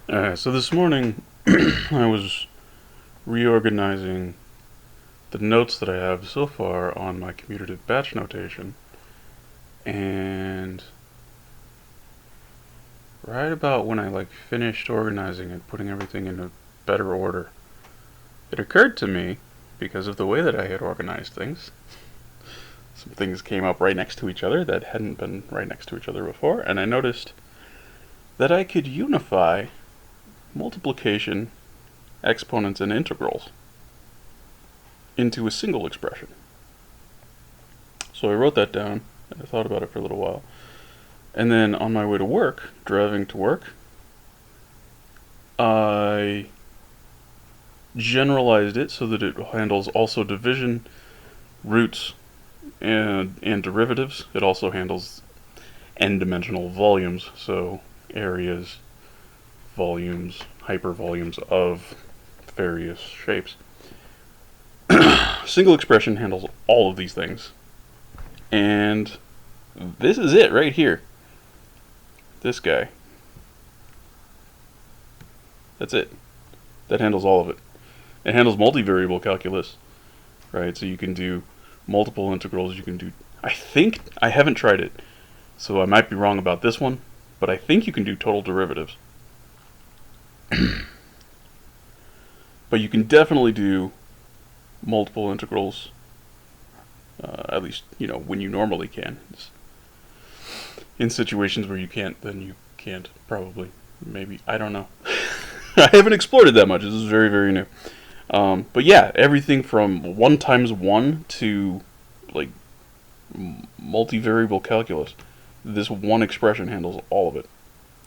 So this morning I was reorganizing the notes that I have so far on my commutative batch notation, and right about when I finished organizing and putting everything in a better order, it occurred to me, because of the way that I had organized things, some things came up right next to each other that hadn't been right next to each other before, and I noticed that I could unify multiplication, exponents, and integrals into a single expression. So I wrote that down, and I thought about it for a little while. And then on my way to work, driving to work, I generalized it so that it handles also division, roots, and derivatives. It also handles n-dimensional volumes, so areas, volumes, hypervolumes of various shapes. Single expression handles all of these things. And this is it right here. This guy. That's it. That handles all of it. It handles multivariable calculus, right? So you can do multiple integrals. You can do, I haven't tried it, so I might be wrong about this one, but I think you can do total derivatives. But you can definitely do multiple integrals, at least, when you normally can. In situations where you can't, then you can't, probably. Maybe, I don't know. I haven't explored it that much. This is very, very new. But yeah, everything from 1 times 1 to, multivariable calculus. This one expression handles all of it.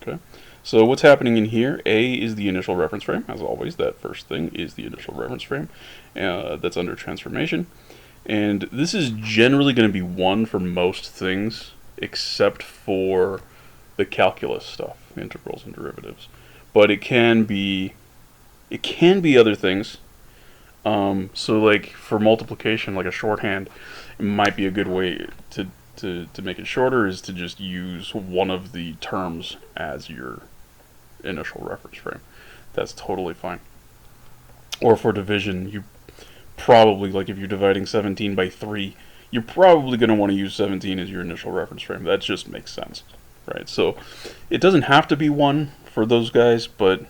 Okay? So what's happening in here? A is the initial reference frame. As always, that first thing is the initial reference frame that's under transformation. And this is generally going to be 1 for most things, except for the calculus stuff, integrals and derivatives. But it can be other things. So for multiplication, like a shorthand, it might be a good way to make it shorter is to just use one of the terms as your initial reference frame. That's totally fine. Or for division, you probably, if you're dividing 17 by 3, you're probably going to want to use 17 as your initial reference frame. That just makes sense, right? So it doesn't have to be 1 for those guys, but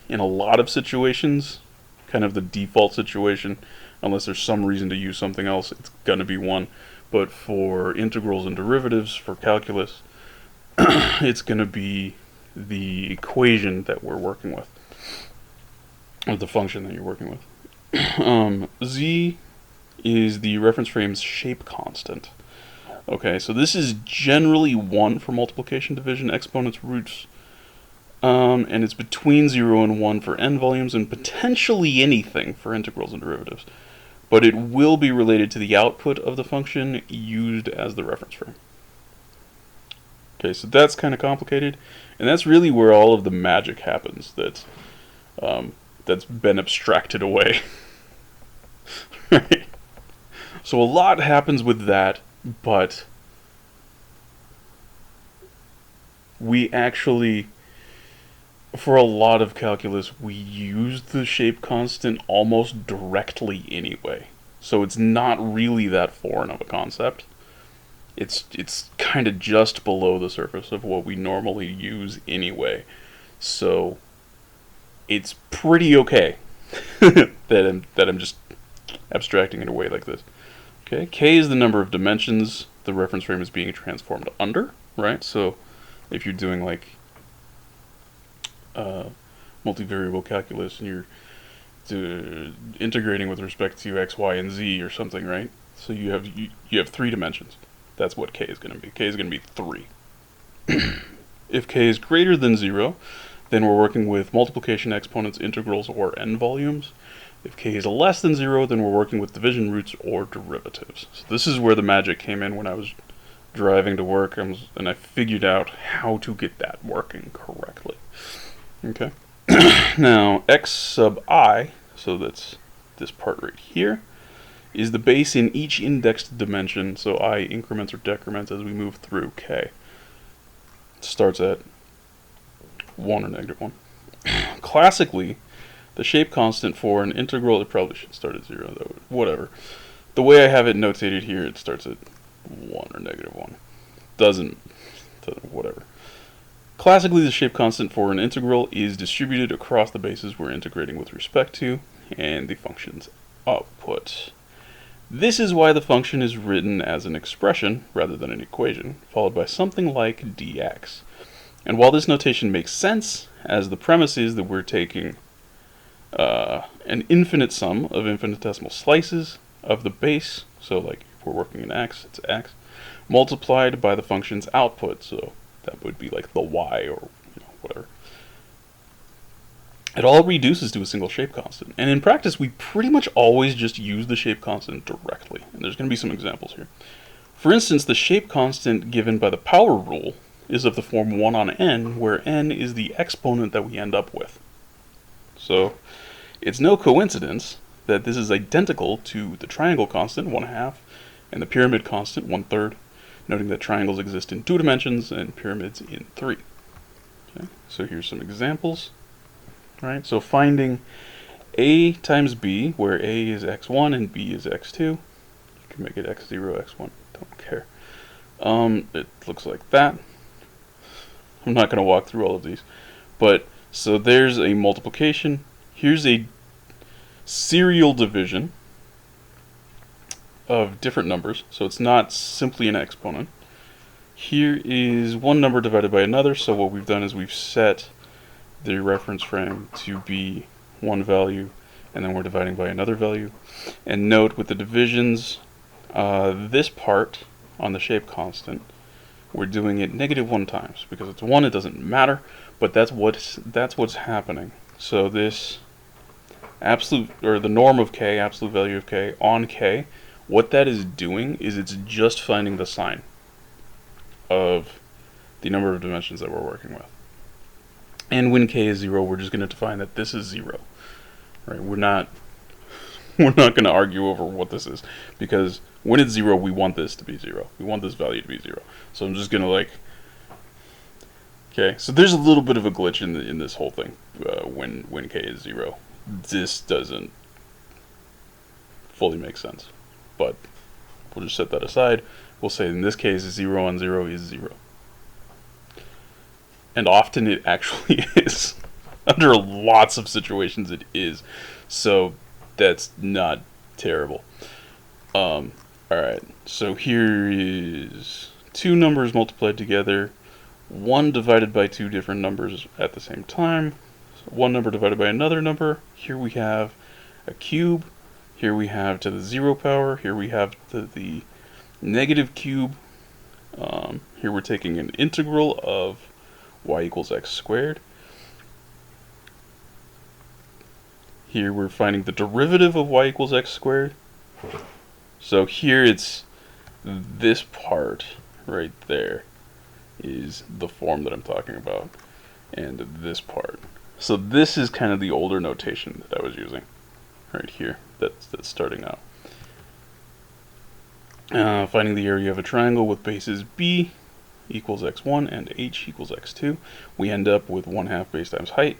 in a lot of situations, kind of the default situation, unless there's some reason to use something else, it's going to be 1. But for integrals and derivatives, for calculus, it's going to be the equation that we're working with, or the function that you're working with. Z is the reference frame's shape constant. Okay, so this is generally 1 for multiplication, division, exponents, roots, and it's between 0 and 1 for n volumes, and potentially anything for integrals and derivatives. But it will be related to the output of the function used as the reference frame. Okay, so that's kind of complicated, and that's really where all of the magic happens that's been abstracted away. Right? So a lot happens with that, but we actually, for a lot of calculus, we use the shape constant almost directly anyway. So it's not really that foreign of a concept. It's kind of just below the surface of what we normally use anyway. So it's pretty okay that I'm just abstracting it away like this. Okay, K is the number of dimensions the reference frame is being transformed under, right? So if you're doing multivariable calculus and you're integrating with respect to x, y, and z or something, right? So you have 3 dimensions. That's what K is going to be. K is going to be 3. If K is greater than 0, then we're working with multiplication, exponents, integrals, or n volumes. If K is less than 0, then we're working with division, roots, or derivatives. So this is where the magic came in when I was driving to work, and I figured out how to get that working correctly. Okay. Now, x sub I, so that's this part right here, is the base in each indexed dimension, so I increments or decrements as we move through K. It starts at 1 or -1. classically, the shape constant for an integral, it probably should start at 0, though, whatever. The way I have it notated here, it starts at 1 or -1. Doesn't whatever. Classically, the shape constant for an integral is distributed across the bases we're integrating with respect to, and the function's output. This is why the function is written as an expression rather than an equation, followed by something like dx. And while this notation makes sense, as the premise is that we're taking an infinite sum of infinitesimal slices of the base, so like if we're working in x, it's x, multiplied by the function's output, so that would be like the y or whatever. It all reduces to a single shape constant. And in practice, we pretty much always just use the shape constant directly. And there's going to be some examples here. For instance, the shape constant given by the power rule is of the form 1 on n, where n is the exponent that we end up with. So it's no coincidence that this is identical to the triangle constant, 1/2, and the pyramid constant, 1/3, noting that triangles exist in 2 dimensions and pyramids in 3. Okay, so here's some examples. Right, so finding a times b, where a is x1 and b is x2. You can make it x0, x1, don't care. It looks like that. I'm not going to walk through all of these. But, so there's a multiplication. Here's a serial division of different numbers, so it's not simply an exponent. Here is one number divided by another, so what we've done is we've set the reference frame to be one value, and then we're dividing by another value. And note with the divisions, this part on the shape constant, we're doing it -1 times because it's 1. It doesn't matter, but that's what's happening. So this absolute, or the norm of k, absolute value of k on k, what that is doing is it's just finding the sign of the number of dimensions that we're working with. And when k is 0, we're just going to define that this is 0. Right? We're not going to argue over what this is, because when it's 0, we want this to be 0. We want this value to be 0. So I'm just going to okay. So there's a little bit of a glitch in this whole thing when k is 0. This doesn't fully make sense, but we'll just set that aside. We'll say in this case 0 on 0 is 0. And often it actually is. Under lots of situations it is. So that's not terrible. Alright, so here is 2 numbers multiplied together, 1 divided by 2 different numbers at the same time, so 1 number divided by another number. Here we have a cube, here we have to the 0 power, here we have to the negative cube. Here we're taking an integral of y equals x squared. Here we're finding the derivative of y equals x squared. So here it's this part right there is the form that I'm talking about, and this part. So this is kind of the older notation that I was using right here. That's starting out. Finding the area of a triangle with bases b equals x1 and h equals x2, we end up with 1/2 base times height,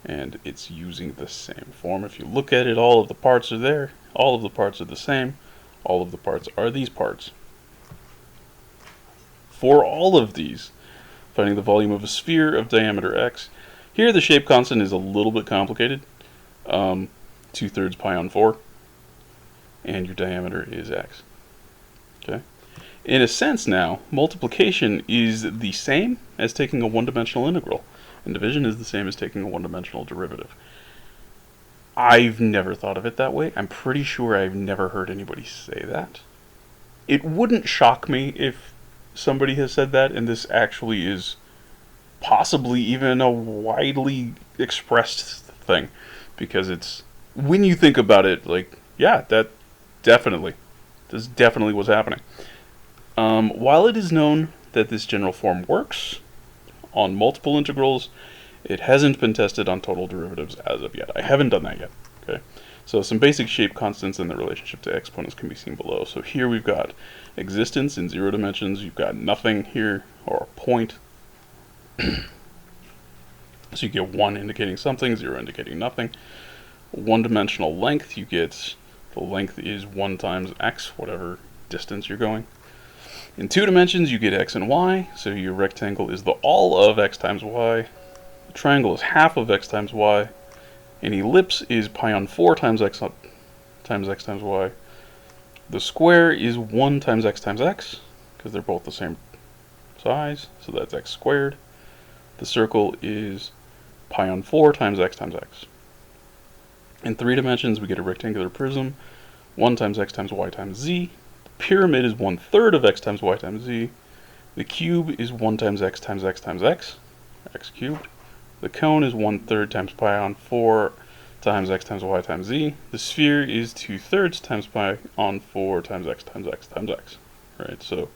and it's using the same form. If you look at it, all of the parts are there, all of the parts are the same, all of the parts are these parts. For all of these, finding the volume of a sphere of diameter x, here the shape constant is a little bit complicated, 2/3 pi on 4, and your diameter is x. Okay. In a sense now, multiplication is the same as taking a one-dimensional integral, and division is the same as taking a one-dimensional derivative. I've never thought of it that way. I'm pretty sure I've never heard anybody say that. It wouldn't shock me if somebody has said that, and this actually is possibly even a widely expressed thing, because it's, when you think about it, like, yeah, this definitely was happening. While it is known that this general form works on multiple integrals, it hasn't been tested on total derivatives as of yet. I haven't done that yet. Okay, so some basic shape constants in the relationship to exponents can be seen below. So here we've got existence in 0 dimensions. You've got nothing here, or a point. So you get 1 indicating something, 0 indicating nothing. One-dimensional length, you get the length is 1 times x, whatever distance you're going. In 2 dimensions, you get x and y, so your rectangle is the all of x times y. The triangle is half of x times y. An ellipse is pi on 4 times x times y. The square is 1 times x, because they're both the same size, so that's x squared. The circle is pi on 4 times x times x. In 3 dimensions, we get a rectangular prism, 1 times x times y times z. The pyramid is 1/3 of x times y times z. The cube is 1 times x times x times x, x cubed. The cone is 1/3 times pi on 4 times x times y times z. The sphere is 2/3 times pi on 4 times x times x times x. Right, so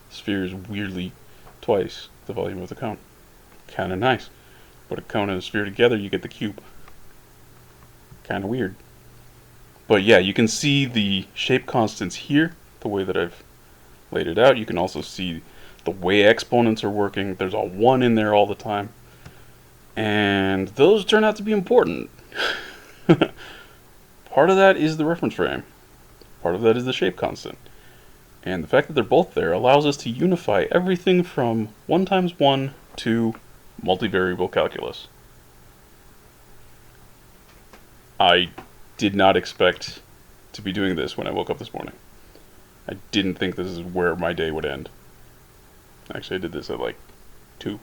the sphere is weirdly twice the volume of the cone. Kind of nice. Put a cone and a sphere together, you get the cube. Kind of weird. But yeah, you can see the shape constants here, the way that I've laid it out. You can also see the way exponents are working. There's a 1 in there all the time. And those turn out to be important. Part of that is the reference frame. Part of that is the shape constant. And the fact that they're both there allows us to unify everything from 1 times 1 to multivariable calculus. I did not expect to be doing this when I woke up this morning. I didn't think this is where my day would end. Actually, I did this at like 2.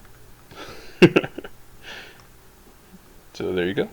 So there you go.